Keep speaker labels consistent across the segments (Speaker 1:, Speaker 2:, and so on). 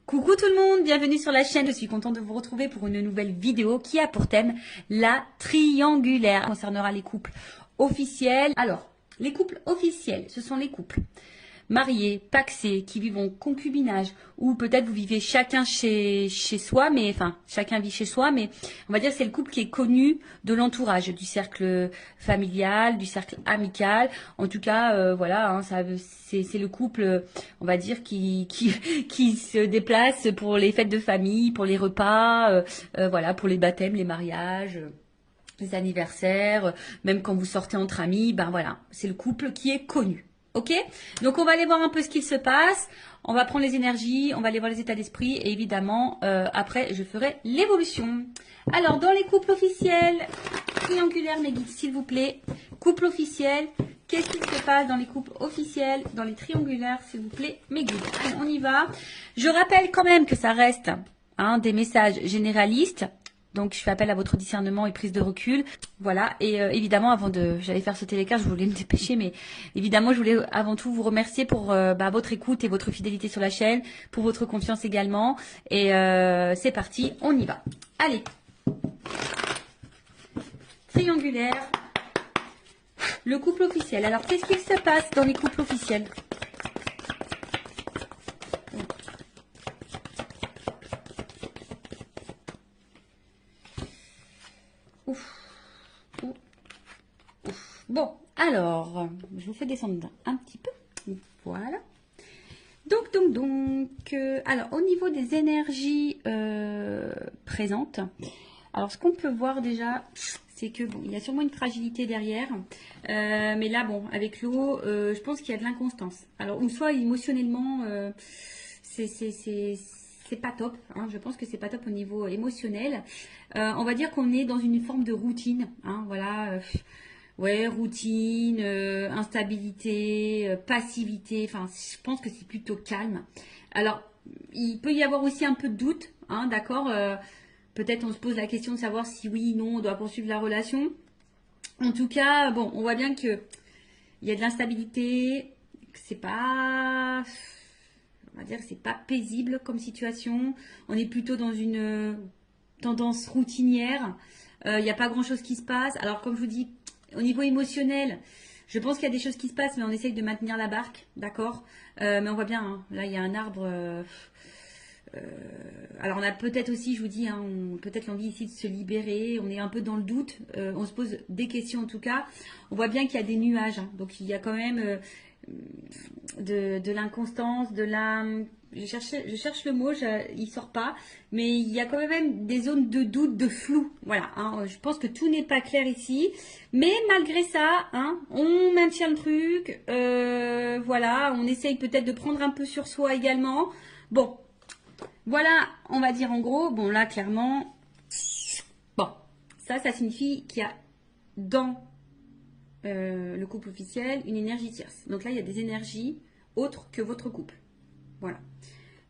Speaker 1: Coucou tout le monde, bienvenue sur la chaîne. Je suis contente de vous retrouver pour une nouvelle vidéo qui a pour thème la triangulaire. Elle concernera les couples officiels. Alors, les couples officiels, ce sont les couples mariés, pacsés, qui vivent en concubinage, ou peut-être vous vivez chacun chez soi, mais enfin chacun vit chez soi, mais on va dire que c'est le couple qui est connu de l'entourage, du cercle familial, du cercle amical. En tout cas, voilà, hein, c'est le couple, on va dire, qui se déplace pour les fêtes de famille, pour les repas, voilà, pour les baptêmes, les mariages. Les anniversaires, même quand vous sortez entre amis, ben voilà, c'est le couple qui est connu. Ok? Donc on va aller voir un peu ce qu'il se passe. On va prendre les énergies, on va aller voir les états d'esprit et évidemment, après, je ferai l'évolution. Alors, dans les couples officiels, triangulaire, mes guides, s'il vous plaît. Couple officiel, qu'est-ce qui se passe dans les couples officiels, dans les triangulaires, s'il vous plaît, mes guides. Allez, on y va. Je rappelle quand même que ça reste des messages généralistes. Donc, je fais appel à votre discernement et prise de recul. Voilà. Et évidemment, j'allais faire sauter les cartes, je voulais me dépêcher, mais évidemment, je voulais avant tout vous remercier pour votre écoute et votre fidélité sur la chaîne, pour votre confiance également. Et c'est parti, on y va. Allez. Triangulaire. Le couple officiel. Alors, qu'est-ce qu'il se passe dans les couples officiels ? Bon, alors, je vous fais descendre un petit peu. Voilà. Donc, alors, au niveau des énergies présentes, alors, ce qu'on peut voir déjà, c'est que, bon, il y a sûrement une fragilité derrière. Mais là, bon, avec l'eau, je pense qu'il y a de l'inconstance. Alors, ou soit émotionnellement, c'est pas top. Hein, je pense que c'est pas top au niveau émotionnel. On va dire qu'on est dans une forme de routine. Hein, voilà. Ouais, routine, instabilité, passivité. Enfin, je pense que c'est plutôt calme. Alors, il peut y avoir aussi un peu de doute, hein, d'accord. Peut-être on se pose la question de savoir si oui, non, on doit poursuivre la relation. En tout cas, bon, on voit bien que il y a de l'instabilité, que c'est pas, on va dire, que c'est pas paisible comme situation. On est plutôt dans une tendance routinière. Il n'y a pas grand-chose qui se passe. Alors, comme je vous dis, au niveau émotionnel, je pense qu'il y a des choses qui se passent, mais on essaye de maintenir la barque, d'accord. Mais on voit bien, hein, là, il y a un arbre. Alors, on a peut-être aussi, je vous dis, hein, peut-être l'envie ici de se libérer. On est un peu dans le doute. On se pose des questions, en tout cas. On voit bien qu'il y a des nuages. Hein, donc, il y a quand même de l'inconstance, de la... Je cherche le mot, il sort pas, mais il y a quand même des zones de doute, de flou. Voilà, hein, je pense que tout n'est pas clair ici, mais malgré ça, hein, on maintient le truc. Voilà, on essaye peut-être de prendre un peu sur soi également. Bon, voilà, on va dire en gros. Bon, là, clairement, bon, ça signifie qu'il y a dans le couple officiel une énergie tierce. Donc là, il y a des énergies autres que votre couple. Voilà.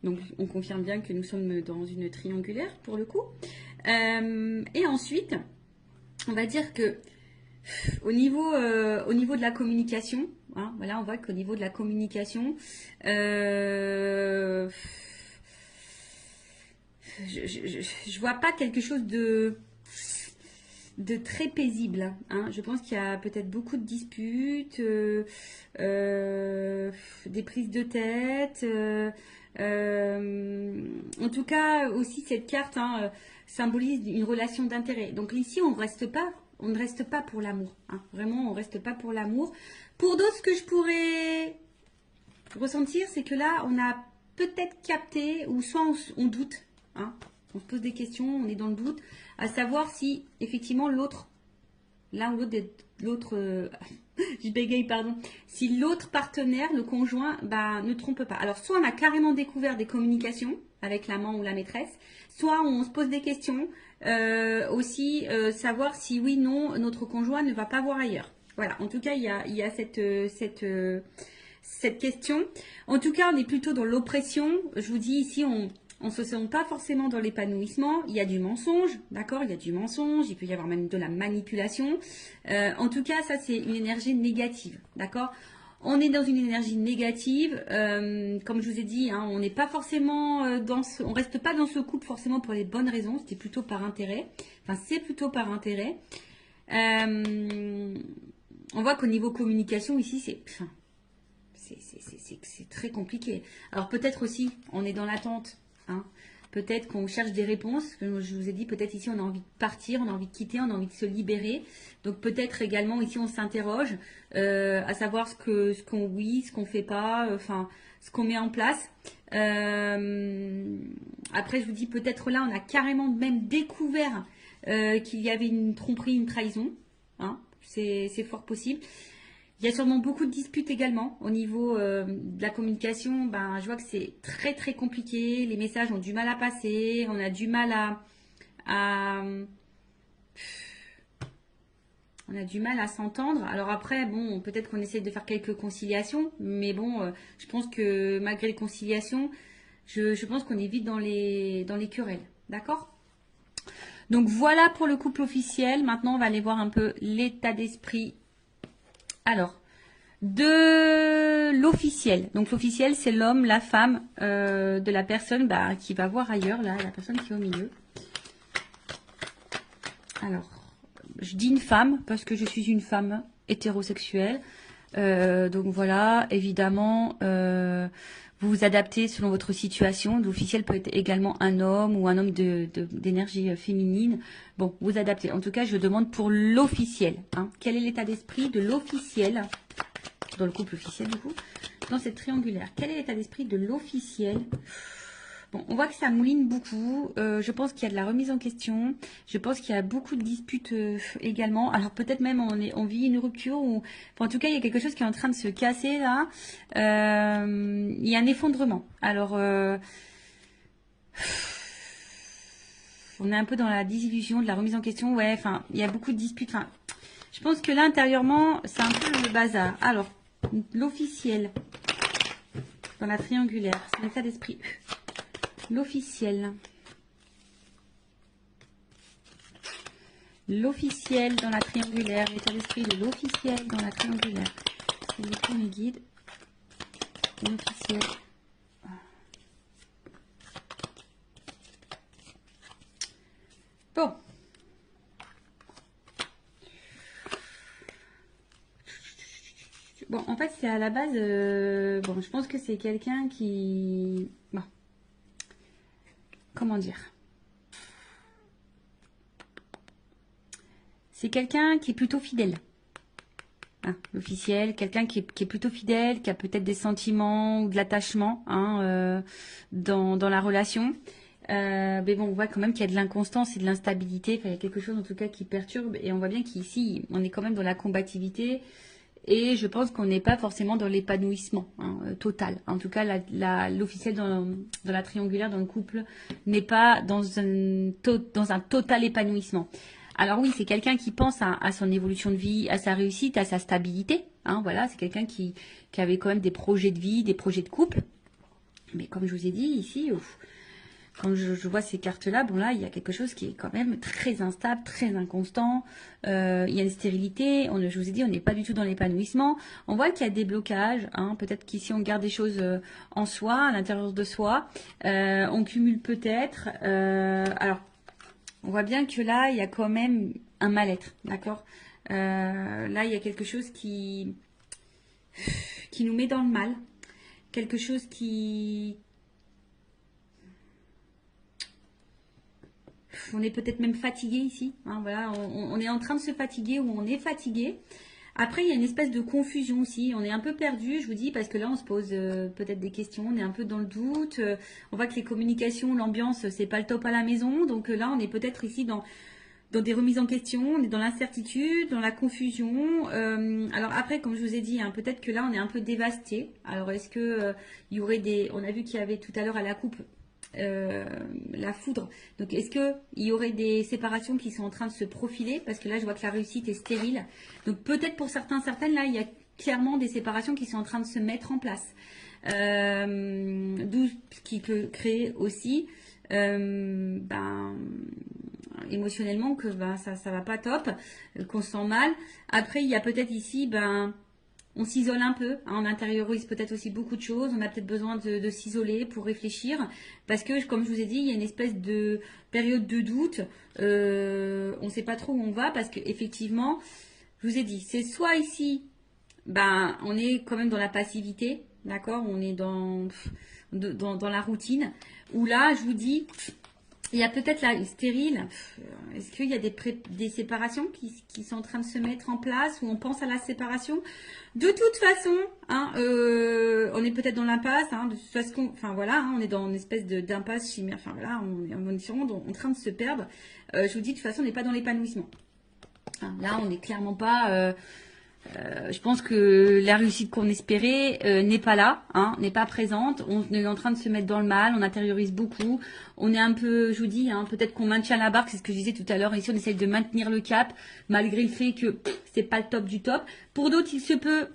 Speaker 1: Donc, on confirme bien que nous sommes dans une triangulaire pour le coup. Et ensuite, on va dire que au niveau de la communication, hein, voilà, on voit qu'au niveau de la communication, je vois pas quelque chose de très paisible. Hein. Je pense qu'il y a peut-être beaucoup de disputes, des prises de tête. En tout cas, aussi cette carte symbolise une relation d'intérêt. Donc ici, on ne reste pas pour l'amour. Hein. Vraiment, on ne reste pas pour l'amour. Pour d'autres, ce que je pourrais ressentir, c'est que là, on a peut-être capté, ou soit on doute. Hein. On se pose des questions, on est dans le doute, à savoir si effectivement l'autre, l'un ou l'autre, je bégaye, pardon, si l'autre partenaire, le conjoint, ne trompe pas. Alors, soit on a carrément découvert des communications avec l'amant ou la maîtresse, soit on se pose des questions, aussi savoir si oui, non, notre conjoint ne va pas voir ailleurs. Voilà, en tout cas, il y a cette question. En tout cas, on est plutôt dans l'oppression. Je vous dis ici, on ne se sent pas forcément dans l'épanouissement. Il y a du mensonge, d'accord. Il y a du mensonge, il peut y avoir même de la manipulation. En tout cas, ça, c'est une énergie négative, d'accord. On est dans une énergie négative, comme je vous ai dit, hein, on n'est pas forcément on reste pas dans ce couple forcément pour les bonnes raisons, c'était plutôt par intérêt. Enfin, c'est plutôt par intérêt. On voit qu'au niveau communication ici, c'est très compliqué. Alors peut-être aussi, on est dans l'attente, hein. Peut-être qu'on cherche des réponses. Comme je vous ai dit, peut-être ici on a envie de partir, on a envie de quitter, on a envie de se libérer. Donc peut-être également ici on s'interroge à savoir ce qu'on fait pas, enfin ce qu'on met en place. Après je vous dis peut-être là on a carrément même découvert qu'il y avait une tromperie, une trahison. Hein, c'est fort possible. Il y a sûrement beaucoup de disputes également au niveau de la communication. Ben, je vois que c'est très très compliqué. Les messages ont du mal à passer. On a du mal on a du mal à s'entendre. Alors après, bon, peut-être qu'on essaie de faire quelques conciliations, mais bon, je pense que malgré les conciliations, je pense qu'on est vite dans les querelles. D'accord? Donc voilà pour le couple officiel. Maintenant, on va aller voir un peu l'état d'esprit. Alors, de l'officiel. Donc l'officiel, c'est l'homme, la femme de la personne qui va voir ailleurs, là, la personne qui est au milieu. Alors, je dis une femme parce que je suis une femme hétérosexuelle. Donc voilà, évidemment, vous vous adaptez selon votre situation. L'officiel peut être également un homme ou un homme d'énergie féminine. Bon, vous adaptez. En tout cas, je demande pour l'officiel. Hein. Quel est l'état d'esprit de l'officiel dans le couple officiel, du coup, dans cette triangulaire? Quel est l'état d'esprit de l'officiel? Bon, on voit que ça mouline beaucoup. Je pense qu'il y a de la remise en question. Je pense qu'il y a beaucoup de disputes également. Alors peut-être même on vit une rupture ou, enfin, en tout cas il y a quelque chose qui est en train de se casser là. Il y a un effondrement. Alors on est un peu dans la désillusion, de la remise en question. Ouais, enfin il y a beaucoup de disputes. Enfin, je pense que là intérieurement c'est un peu le bazar. Alors l'officiel dans la triangulaire, c'est l'état d'esprit. L'officiel. L'officiel dans la triangulaire. L'état d'esprit de l'officiel dans la triangulaire. C'est le premier guide. L'officiel. Bon. Bon, en fait, c'est à la base... bon, je pense que c'est quelqu'un qui... Bon. Comment dire? C'est quelqu'un qui est plutôt fidèle. Hein, l'officiel, quelqu'un qui est plutôt fidèle, qui a peut-être des sentiments ou de l'attachement hein, dans la relation. Mais bon, on voit quand même qu'il y a de l'inconstance et de l'instabilité. Enfin, il y a quelque chose en tout cas qui perturbe. Et on voit bien qu'ici, on est quand même dans la combativité. Et je pense qu'on n'est pas forcément dans l'épanouissement hein, total. En tout cas, l'officiel dans la triangulaire, dans le couple, n'est pas dans un total épanouissement. Alors oui, c'est quelqu'un qui pense à son évolution de vie, à sa réussite, à sa stabilité. Hein, voilà, c'est quelqu'un qui avait quand même des projets de vie, des projets de couple. Mais comme je vous ai dit ici, quand je vois ces cartes-là, bon là, il y a quelque chose qui est quand même très instable, très inconstant. Il y a une stérilité. Je vous ai dit, on n'est pas du tout dans l'épanouissement. On voit qu'il y a des blocages. Hein, peut-être qu'ici, on garde des choses en soi, à l'intérieur de soi. On cumule peut-être. Alors, on voit bien que là, il y a quand même un mal-être. D'accord là, il y a quelque chose qui nous met dans le mal. Quelque chose qui... On est peut-être même fatigué ici. Hein, voilà, on est en train de se fatiguer ou on est fatigué. Après, il y a une espèce de confusion aussi. On est un peu perdu, je vous dis, parce que là, on se pose peut-être des questions. On est un peu dans le doute. On voit que les communications, l'ambiance, c'est pas le top à la maison. Donc là, on est peut-être ici dans des remises en question. On est dans l'incertitude, dans la confusion. Alors après, comme je vous ai dit, hein, peut-être que là, on est un peu dévasté. Alors, est-ce que il y aurait des... On a vu qu'il y avait tout à l'heure à la coupe la foudre. Donc, est-ce qu'il y aurait des séparations qui sont en train de se profiler? Parce que là, je vois que la réussite est stérile. Donc, peut-être pour certaines, là, il y a clairement des séparations qui sont en train de se mettre en place. D'où ce qui peut créer aussi émotionnellement que ça va pas top, qu'on se sent mal. Après, il y a peut-être ici, on s'isole un peu, hein, on intériorise peut-être aussi beaucoup de choses, on a peut-être besoin de s'isoler pour réfléchir, parce que comme je vous ai dit, il y a une espèce de période de doute, on ne sait pas trop où on va, parce qu'effectivement, je vous ai dit, c'est soit ici, ben, on est quand même dans la passivité, d'accord, on est dans la routine, où là, je vous dis, il y a peut-être la stérile. Est-ce qu'il y a des séparations qui sont en train de se mettre en place, ou on pense à la séparation? De toute façon, hein, on est peut-être dans l'impasse. Hein, de toute façon, enfin voilà, hein, on est dans une espèce d'impasse chimère. Enfin voilà, on est sûrement en train de se perdre. Je vous dis, de toute façon, on n'est pas dans l'épanouissement. Hein, là, on n'est clairement pas. Je pense que la réussite qu'on espérait n'est pas là, hein, n'est pas présente. On est en train de se mettre dans le mal, on intériorise beaucoup. On est un peu, je vous dis, hein, peut-être qu'on maintient la barque, c'est ce que je disais tout à l'heure. Ici, on essaye de maintenir le cap, malgré le fait que c'est pas le top du top. Pour d'autres, il se peut,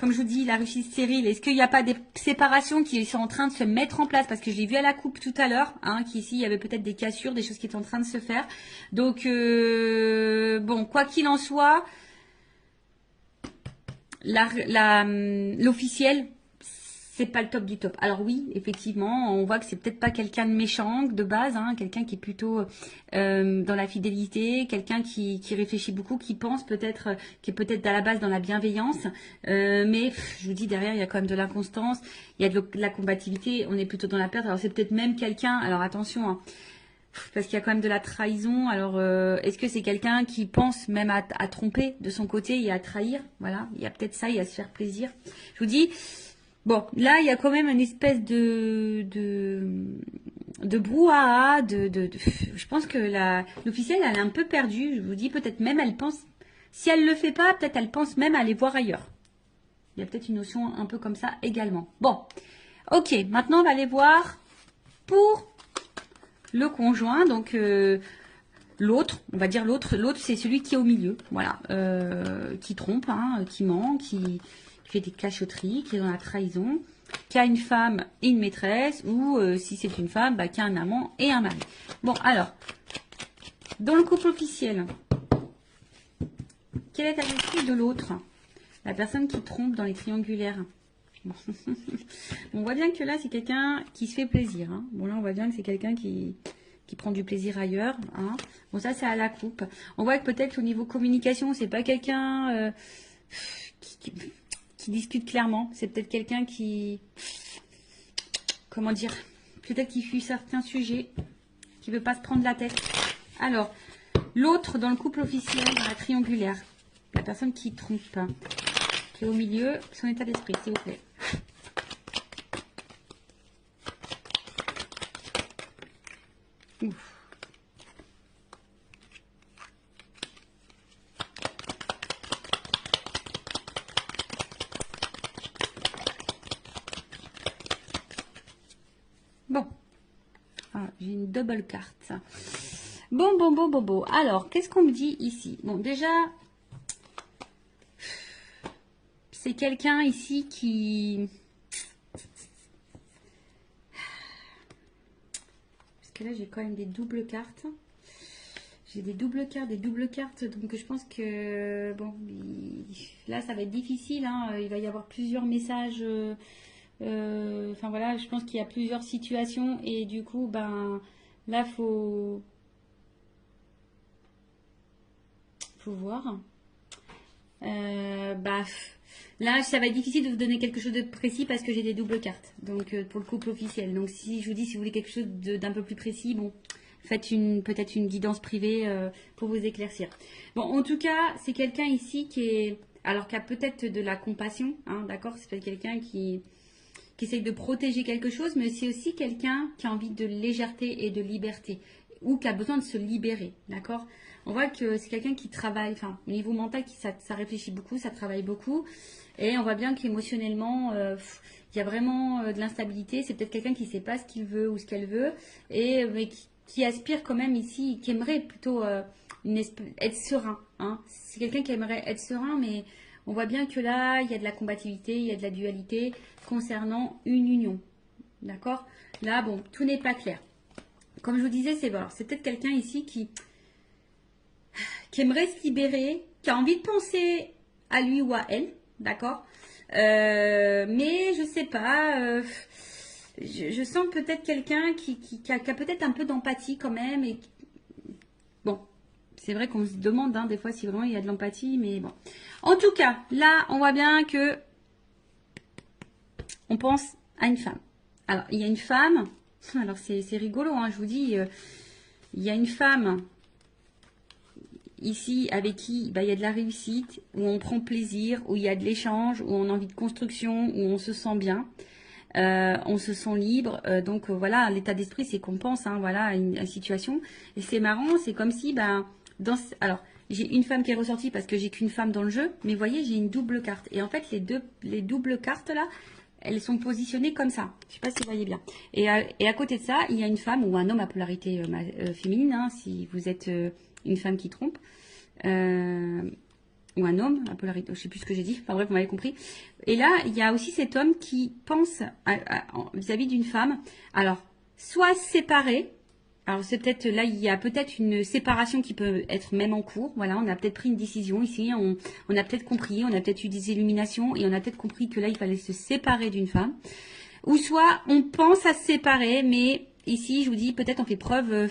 Speaker 1: comme je vous dis, la réussite stérile. Est-ce qu'il n'y a pas des séparations qui sont en train de se mettre en place? Parce que j'ai vu à la coupe tout à l'heure, hein, qu'ici, il y avait peut-être des cassures, des choses qui étaient en train de se faire. Donc, bon, quoi qu'il en soit, l'officiel, c'est pas le top du top. Alors oui, effectivement, on voit que c'est peut-être pas quelqu'un de méchant de base, hein, quelqu'un qui est plutôt dans la fidélité, quelqu'un qui réfléchit beaucoup, qui pense peut-être, qui est peut-être à la base dans la bienveillance, mais je vous dis, derrière, il y a quand même de l'inconstance, il y a de la combativité, on est plutôt dans la perte. Alors c'est peut-être même quelqu'un, alors attention, hein, parce qu'il y a quand même de la trahison. Alors, est-ce que c'est quelqu'un qui pense même à tromper de son côté et à trahir? Voilà, il y a peut-être ça, il y a se faire plaisir. Je vous dis, bon, là, il y a quand même une espèce de brouhaha, je pense que l'officielle, elle est un peu perdue. Je vous dis, peut-être même, elle pense, si elle le fait pas, peut-être elle pense même à aller voir ailleurs. Il y a peut-être une notion un peu comme ça également. Bon, ok, maintenant, on va aller voir pour le conjoint, donc l'autre, on va dire l'autre c'est celui qui est au milieu, voilà, qui trompe, hein, qui ment, qui fait des cachotteries, qui est dans la trahison, qui a une femme et une maîtresse, ou si c'est une femme, bah, qui a un amant et un mari. Bon, alors, dans le couple officiel, quelle est l'attitude de l'autre? La personne qui trompe dans les triangulaires. Bon. On voit bien que là, c'est quelqu'un qui se fait plaisir. Hein. Bon, là, on voit bien que c'est quelqu'un qui prend du plaisir ailleurs. Hein. Bon, ça, c'est à la coupe. On voit que peut-être au niveau communication, c'est pas quelqu'un qui discute clairement. C'est peut-être quelqu'un qui... Comment dire? Peut-être qui fuit certains sujets, qui veut pas se prendre la tête. Alors, l'autre dans le couple officiel, dans la triangulaire, la personne qui trompe, qui est au milieu, son état d'esprit, s'il vous plaît. Ouf. Bon. Ah, j'ai une double carte. Bon. Alors, qu'est-ce qu'on me dit ici? Bon, déjà, c'est quelqu'un ici qui... Parce que là, j'ai quand même des doubles cartes. J'ai des doubles cartes. Donc, je pense que... Bon, là, ça va être difficile. Hein, il va y avoir plusieurs messages... Enfin, voilà, je pense qu'il y a plusieurs situations. Et du coup, ben... Là, faut voir. Là, ça va être difficile de vous donner quelque chose de précis parce que j'ai des doubles cartes. Donc, pour le couple officiel. Donc, si je vous dis, si vous voulez quelque chose d'un peu plus précis, bon, faites peut-être une guidance privée pour vous éclaircir. Bon, en tout cas, c'est quelqu'un ici qui a peut-être de la compassion, hein, d'accord? C'est peut-être quelqu'un qui essaye de protéger quelque chose, mais c'est aussi quelqu'un qui a envie de légèreté et de liberté, ou qui a besoin de se libérer, d'accord? On voit que c'est quelqu'un qui travaille, enfin, au niveau mental, ça réfléchit beaucoup, ça travaille beaucoup, et on voit bien qu'émotionnellement, il y a vraiment de l'instabilité. C'est peut-être quelqu'un qui ne sait pas ce qu'il veut ou ce qu'elle veut, mais qui aspire quand même ici, qui aimerait plutôt être serein, hein? C'est quelqu'un qui aimerait être serein, mais... On voit bien que là, il y a de la combativité, il y a de la dualité concernant une union. D'accord? Là, bon, tout n'est pas clair. Comme je vous disais, c'est peut-être quelqu'un ici qui aimerait se libérer, qui a envie de penser à lui ou à elle. D'accord? Mais je sais pas. Je sens peut-être quelqu'un qui a peut-être un peu d'empathie quand même. Et bon, c'est vrai qu'on se demande des fois si vraiment il y a de l'empathie, mais bon. En tout cas, là, on voit bien que on pense à une femme. Alors, il y a une femme. Alors, c'est rigolo, je vous dis. Il y a une femme ici avec qui il y a de la réussite, où on prend plaisir, où il y a de l'échange, où on a envie de construction, où on se sent bien. On se sent libre, donc voilà, l'état d'esprit c'est qu'on pense, voilà, à une situation. Et c'est marrant, c'est comme si, alors j'ai une femme qui est ressortie parce que j'ai qu'une femme dans le jeu, mais vous voyez, j'ai une double carte. Et en fait, les doubles cartes là, elles sont positionnées comme ça. Je sais pas si vous voyez bien. Et à côté de ça, il y a une femme ou un homme à polarité féminine, si vous êtes une femme qui trompe. Ou un homme, à polarité, je sais plus ce que j'ai dit, enfin bref, vous m'avez compris. Et là, il y a aussi cet homme qui pense vis-à-vis d'une femme, alors, soit séparé, alors c'est peut-être, là, il y a peut-être une séparation qui peut être même en cours, voilà, on a peut-être pris une décision ici, on a peut-être compris, on a peut-être eu des illuminations, et on a peut-être compris que là, il fallait se séparer d'une femme, ou soit on pense à se séparer, mais ici, je vous dis, peut-être on fait preuve,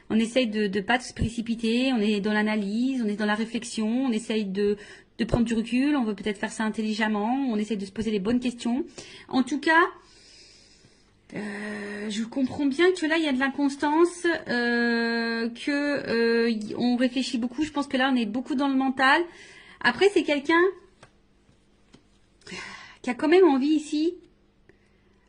Speaker 1: on essaye de ne pas se précipiter, on est dans l'analyse, on est dans la réflexion, on essaye de prendre du recul, on veut peut-être faire ça intelligemment, on essaye de se poser les bonnes questions. En tout cas, je comprends bien que là, il y a de l'inconstance, on réfléchit beaucoup. Je pense que là, on est beaucoup dans le mental. Après, c'est quelqu'un qui a quand même envie ici.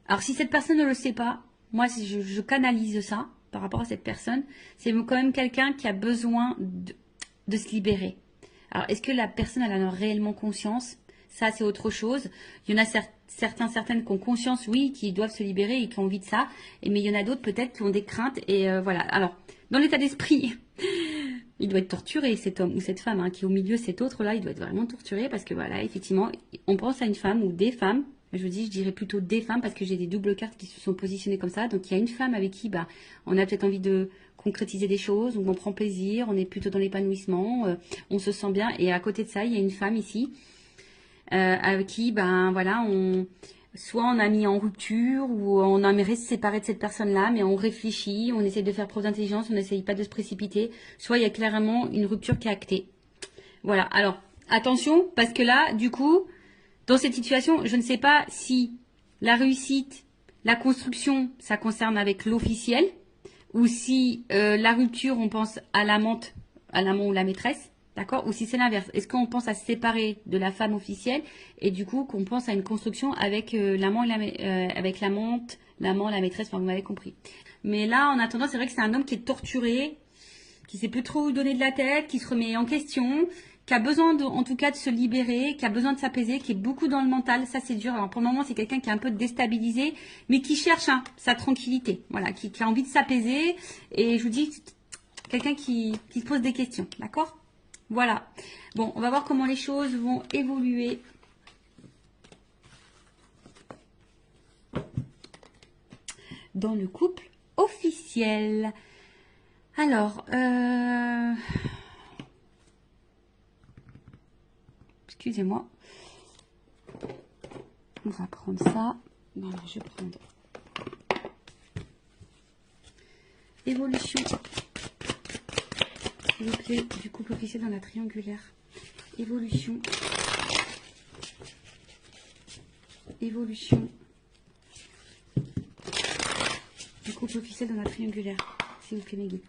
Speaker 1: Alors, si cette personne ne le sait pas, moi, je canalise ça par rapport à cette personne, c'est quand même quelqu'un qui a besoin de se libérer. Alors, est-ce que la personne elle en a réellement conscience? Ça, c'est autre chose. Il y en a certaines qui ont conscience, oui, qui doivent se libérer et qui ont envie de ça. Mais il y en a d'autres peut-être qui ont des craintes. Et voilà. Alors, dans l'état d'esprit, il doit être torturé, cet homme ou cette femme qui est au milieu, cet autre-là, il doit être vraiment torturé parce que voilà, effectivement, on pense à une femme ou des femmes. Je dirais plutôt des femmes parce que j'ai des doubles cartes qui se sont positionnées comme ça. Donc, il y a une femme avec qui on a peut-être envie de concrétiser des choses, donc on prend plaisir, on est plutôt dans l'épanouissement, on se sent bien. Et à côté de ça, il y a une femme ici avec qui, voilà, soit on a mis en rupture ou on aimerait se séparer de cette personne-là, mais on réfléchit, on essaie de faire preuve d'intelligence, on n'essaye pas de se précipiter. Soit il y a clairement une rupture qui est actée. Voilà. Alors, attention, parce que là, du coup, dans cette situation, je ne sais pas si la réussite, la construction, ça concerne avec l'officiel, ou si la rupture, on pense à l'amant ou la maîtresse, d'accord? Ou si c'est l'inverse. Est-ce qu'on pense à se séparer de la femme officielle et du coup qu'on pense à une construction avec l'amant avec l'amante, l'amant, la maîtresse, enfin vous m'avez compris. Mais là, en attendant, c'est vrai que c'est un homme qui est torturé, qui sait plus trop où donner de la tête, qui se remet en question, qui a besoin en tout cas de se libérer, qui a besoin de s'apaiser, qui est beaucoup dans le mental. Ça, c'est dur. Alors, pour le moment, c'est quelqu'un qui est un peu déstabilisé, mais qui cherche sa tranquillité. Voilà, qui a envie de s'apaiser. Et je vous dis, quelqu'un qui se pose des questions. D'accord? Voilà. Bon, on va voir comment les choses vont évoluer. Dans le couple officiel. Alors, excusez-moi. On va prendre ça. Voilà, je vais prendre évolution, s'il vous plaît, du couple officiel dans la triangulaire. Évolution. Évolution du couple officiel dans la triangulaire. S'il vous plaît, mes guides.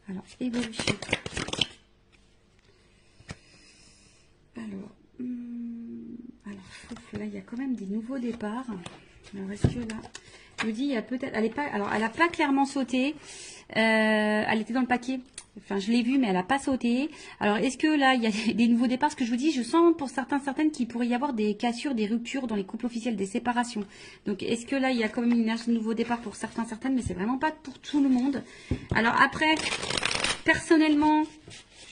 Speaker 1: Alors, évolution. Là, il y a quand même des nouveaux départs. Alors, est-ce que là, je vous dis, il y a peut-être, elle n'a pas clairement sauté. Elle était dans le paquet. Enfin, je l'ai vue, mais elle n'a pas sauté. Alors, est-ce que là, il y a des nouveaux départs? Ce que je vous dis, je sens pour certaines qu'il pourrait y avoir des cassures, des ruptures dans les couples officiels, des séparations. Donc, est-ce que là, il y a quand même une énergie de nouveau départ pour certaines, mais c'est vraiment pas pour tout le monde. Alors, après, personnellement,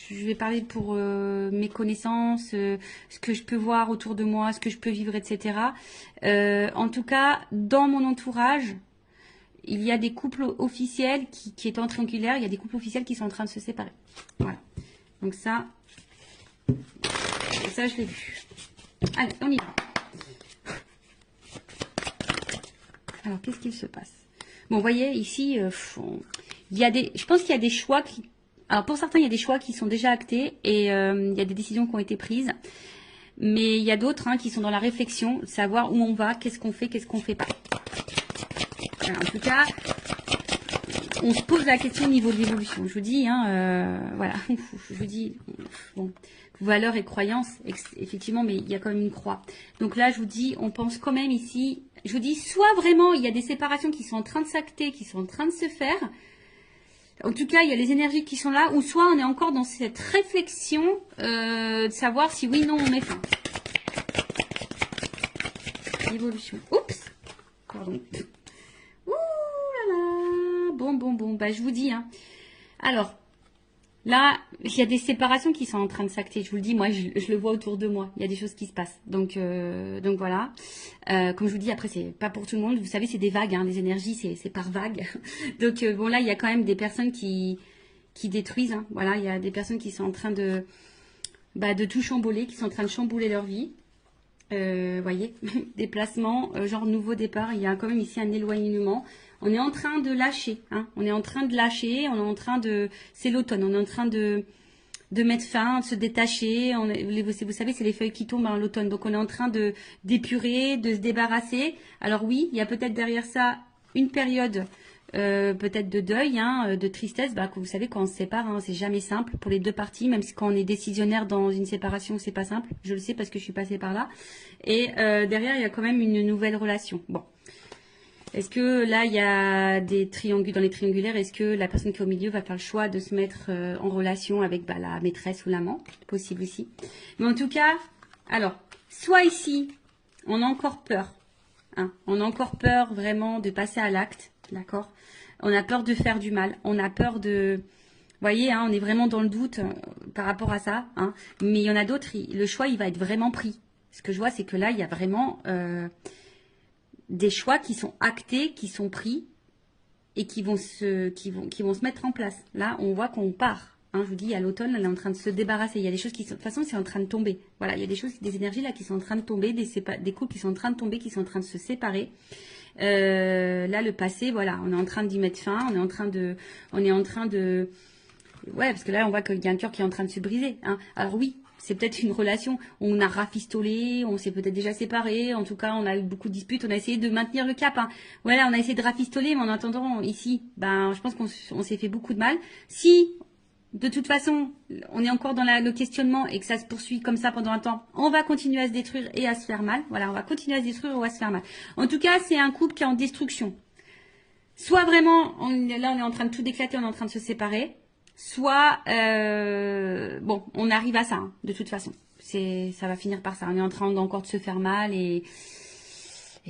Speaker 1: je vais parler pour mes connaissances, ce que je peux voir autour de moi, ce que je peux vivre, etc. En tout cas, dans mon entourage, il y a des couples officiels qui étaient en triangulaire, il y a des couples officiels qui sont en train de se séparer. Voilà. Donc ça je l'ai vu. Allez, on y va. Alors, qu'est-ce qu'il se passe? Bon, vous voyez, ici, il y a je pense qu'il y a des choix qui... Alors, pour certains, il y a des choix qui sont déjà actés et il y a des décisions qui ont été prises. Mais il y a d'autres qui sont dans la réflexion, savoir où on va, qu'est-ce qu'on fait pas. Alors, en tout cas, on se pose la question au niveau de l'évolution. Je vous dis, voilà, je vous dis, bon, valeurs et croyances, effectivement, mais il y a quand même une croix. Donc là, je vous dis, on pense quand même ici, je vous dis, soit vraiment, il y a des séparations qui sont en train de s'acter, qui sont en train de se faire. En tout cas, il y a les énergies qui sont là, ou soit on est encore dans cette réflexion de savoir si oui, non, on met fin. Évolution. Oups. Pardon. Ouh là là. Bon. Bah, je vous dis. Alors, là, il y a des séparations qui sont en train de s'acter. Je vous le dis, moi, je le vois autour de moi. Il y a des choses qui se passent. Donc voilà. Comme je vous dis, après, c'est pas pour tout le monde. Vous savez, c'est des vagues. Les énergies, c'est par vagues. Donc, bon, là, il y a quand même des personnes qui détruisent. Voilà, il y a des personnes qui sont en train de tout chambouler, qui sont en train de chambouler leur vie. Voyez, déplacement, genre nouveau départ. Il y a quand même ici un éloignement. On est en train de lâcher, on est en train de lâcher, on est en train de, c'est l'automne, on est en train de mettre fin, de se détacher. Vous savez, c'est les feuilles qui tombent à l'automne, donc on est en train de d'épurer, de se débarrasser. Alors oui, il y a peut-être derrière ça une période peut-être de deuil, de tristesse. Que vous savez, quand on se sépare, c'est jamais simple pour les deux parties, même si quand on est décisionnaire dans une séparation, c'est pas simple. Je le sais parce que je suis passée par là. Et derrière, il y a quand même une nouvelle relation. Bon. Est-ce que là, il y a des triangulaires, dans les triangulaires, est-ce que la personne qui est au milieu va faire le choix de se mettre en relation avec la maîtresse ou l'amant? Possible aussi. Mais en tout cas, alors, soit ici, on a encore peur. On a encore peur vraiment de passer à l'acte, d'accord? On a peur de faire du mal. On a peur de... Vous voyez, on est vraiment dans le doute par rapport à ça. Mais il y en a d'autres, le choix, il va être vraiment pris. Ce que je vois, c'est que là, il y a vraiment... des choix qui sont actés, qui sont pris et qui vont se mettre en place. Là, on voit qu'on part. Je vous dis, à l'automne, elle est en train de se débarrasser. Il y a des choses qui sont... De toute façon, c'est en train de tomber. Voilà, il y a des choses, des énergies là qui sont en train de tomber, des couples qui sont en train de tomber, qui sont en train de se séparer. Là, le passé, voilà, on est en train d'y mettre fin. On est en train de... Ouais, parce que là, on voit qu'il y a un cœur qui est en train de se briser. Alors oui, c'est peut-être une relation, on a rafistolé, on s'est peut-être déjà séparés, en tout cas on a eu beaucoup de disputes, on a essayé de maintenir le cap. Voilà, on a essayé de rafistoler, mais en attendant, ici, je pense qu'on s'est fait beaucoup de mal. Si, de toute façon, on est encore dans le questionnement et que ça se poursuit comme ça pendant un temps, on va continuer à se détruire et à se faire mal. Voilà, on va continuer à se détruire ou à se faire mal. En tout cas, c'est un couple qui est en destruction. Soit vraiment, là on est en train de tout éclater, on est en train de se séparer. Soit, bon, on arrive à ça, de toute façon. Ça va finir par ça. On est en train encore de se faire mal et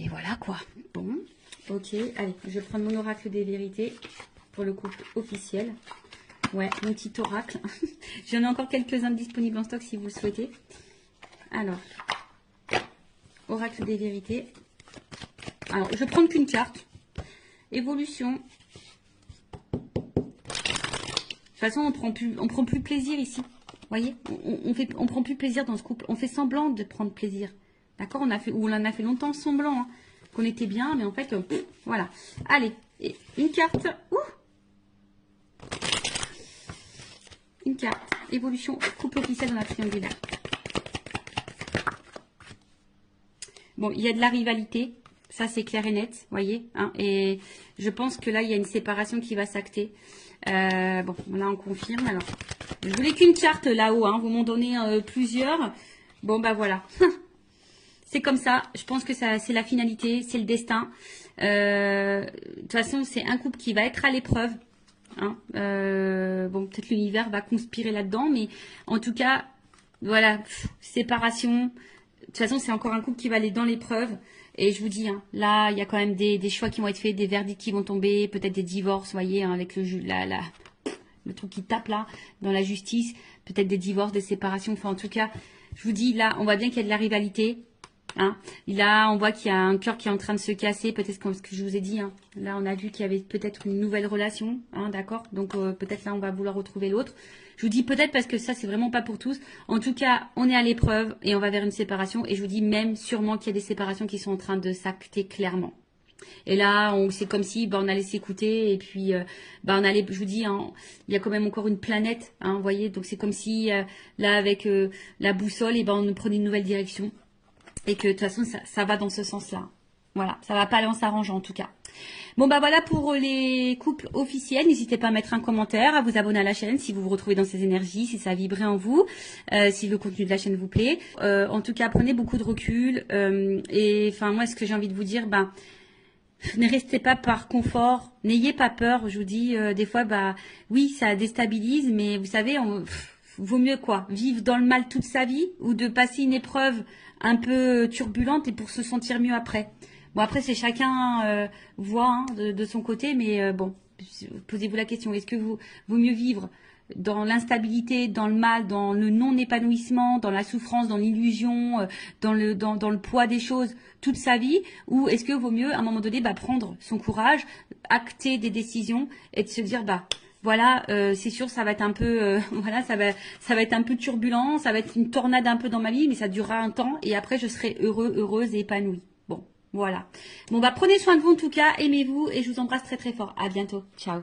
Speaker 1: voilà quoi. Bon, ok. Allez, je vais prendre mon oracle des vérités pour le couple officiel. Ouais, mon petit oracle. J'en ai encore quelques-uns disponibles en stock si vous le souhaitez. Alors, oracle des vérités. Alors, je vais prendre qu'une carte. Évolution. De toute façon, on prend plus plaisir ici. Vous voyez, on prend plus plaisir dans ce couple. On fait semblant de prendre plaisir. D'accord, on en a fait longtemps semblant qu'on était bien, mais en fait, voilà. Allez, et une carte. Une carte. Évolution couple officiel dans la triangulaire. Bon, il y a de la rivalité. Ça, c'est clair et net, voyez. Et je pense que là, il y a une séparation qui va s'acter. Bon, là, on confirme. Alors, je voulais qu'une carte là-haut. Vous m'en donnez plusieurs. Bon, voilà. C'est comme ça. Je pense que c'est la finalité. C'est le destin. De toute façon, c'est un couple qui va être à l'épreuve. Bon, peut-être l'univers va conspirer là-dedans. Mais en tout cas, voilà. Séparation. De toute façon, c'est encore un couple qui va aller dans l'épreuve. Et je vous dis, là, il y a quand même des choix qui vont être faits, des verdicts qui vont tomber, peut-être des divorces, voyez, avec le truc qui tape là, dans la justice, peut-être des divorces, des séparations. Enfin, en tout cas, je vous dis, là, on voit bien qu'il y a de la rivalité. Là, on voit qu'il y a un cœur qui est en train de se casser, peut-être comme ce que je vous ai dit. Là, on a vu qu'il y avait peut-être une nouvelle relation, d'accord. Donc, peut-être là, on va vouloir retrouver l'autre. Je vous dis peut-être parce que ça, c'est vraiment pas pour tous. En tout cas, on est à l'épreuve et on va vers une séparation. Et je vous dis même sûrement qu'il y a des séparations qui sont en train de s'acter clairement. Et là, c'est comme si on allait s'écouter et puis on allait, je vous dis, hein, il y a quand même encore une planète, hein, vous voyez. Donc c'est comme si là avec la boussole, et on prenait une nouvelle direction et que de toute façon ça va dans ce sens-là. Voilà, ça va pas aller en s'arrangeant en tout cas. Bon voilà pour les couples officiels. N'hésitez pas à mettre un commentaire, à vous abonner à la chaîne si vous vous retrouvez dans ces énergies, si ça a vibré en vous, si le contenu de la chaîne vous plaît. En tout cas, prenez beaucoup de recul. Et enfin moi, ce que j'ai envie de vous dire, ne restez pas par confort, n'ayez pas peur. Je vous dis, des fois, oui, ça déstabilise, mais vous savez, vaut mieux quoi, vivre dans le mal toute sa vie ou de passer une épreuve un peu turbulente et pour se sentir mieux après. Bon, après, c'est chacun voit de son côté, mais bon, posez-vous la question, est-ce que vaut mieux vivre dans l'instabilité, dans le mal, dans le non-épanouissement, dans la souffrance, dans l'illusion, dans le poids des choses toute sa vie, ou est-ce que vaut mieux à un moment donné prendre son courage, acter des décisions et de se dire voilà, c'est sûr, ça va être un peu, voilà, ça va être un peu turbulent, ça va être une tornade un peu dans ma vie, mais ça durera un temps et après je serai heureuse et épanouie. Bon, voilà. Bon prenez soin de vous en tout cas, aimez-vous et je vous embrasse très très fort. À bientôt, ciao.